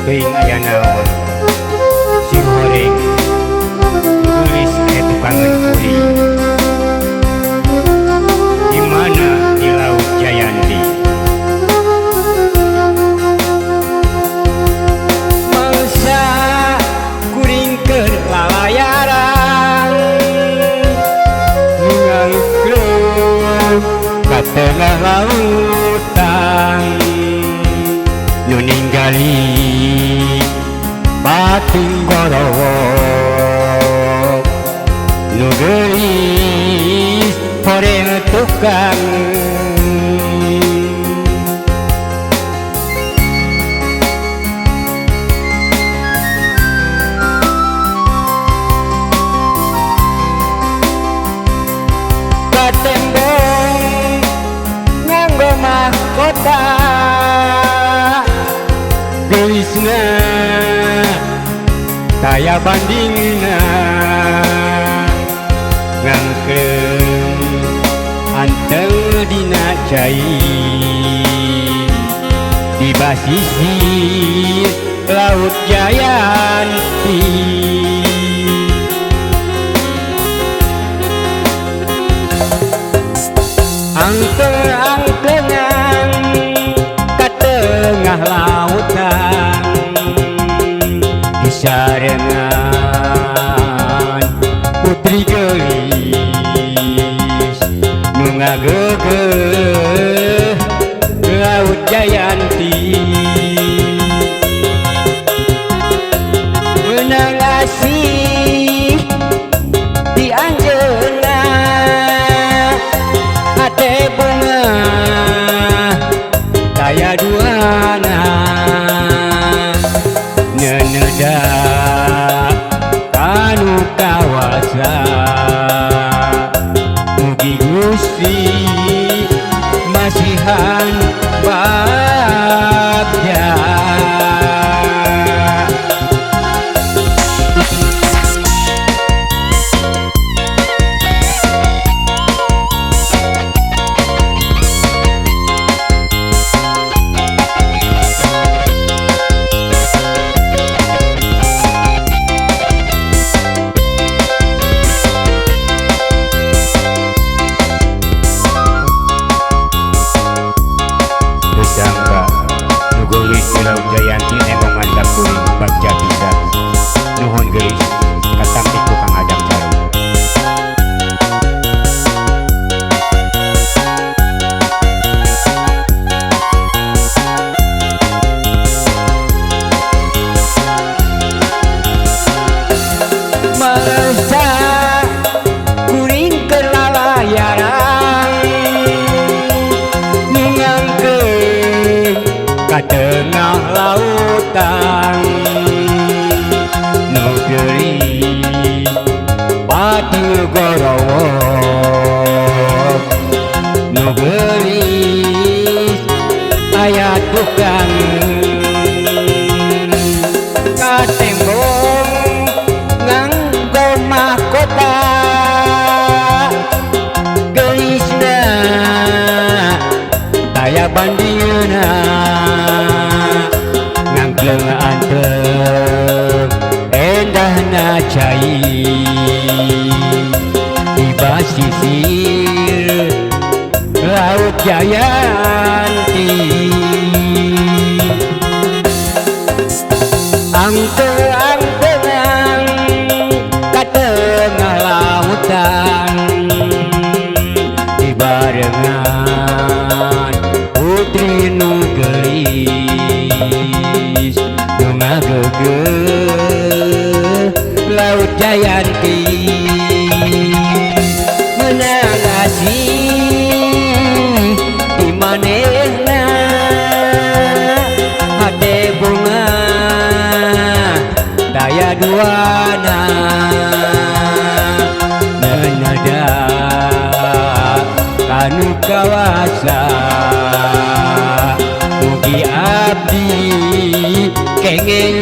teuing aya naon si goreng tulis ke tukangan kuring di mana di Laut Jayanti mangsa kuring keur lalayaran ngalukreun ka tengah lautan nu ninggali bating gorowo nu geulis horeng tukang katembong nganggo mahkota gelisna taya bandingna ngangkeun anteng dina cai di basisir Laut Jayanti angkeng-angkengan ka tengah lautan disarengan putri geulis nu ngageugeuh Laut Jayanti meunang asih di anjeunna hate bunga daya duana neneda kanu kawasa mugi Gusti masihan bagja Laut Jayanti emang mantap kuring bagja pisan nuhun geulis katampi ku Kang Adam Jarum mangsa kuring keur lalayaran ngangkeun ka tengah lautan nu geulis bating gorowo nu geulis aya tukang katembong nganggo mahkota geulisna aya bandingna ngangkleng anteng endahna cai di basisir Laut Jayanti angkeng-angkengan ka tengah lautan dibarengan putri nu geulis nu ngageugeuh Laut Jayanti meunang asih di manehna hate bunga daya duana nenada kanu kawasa mugi abdi kenging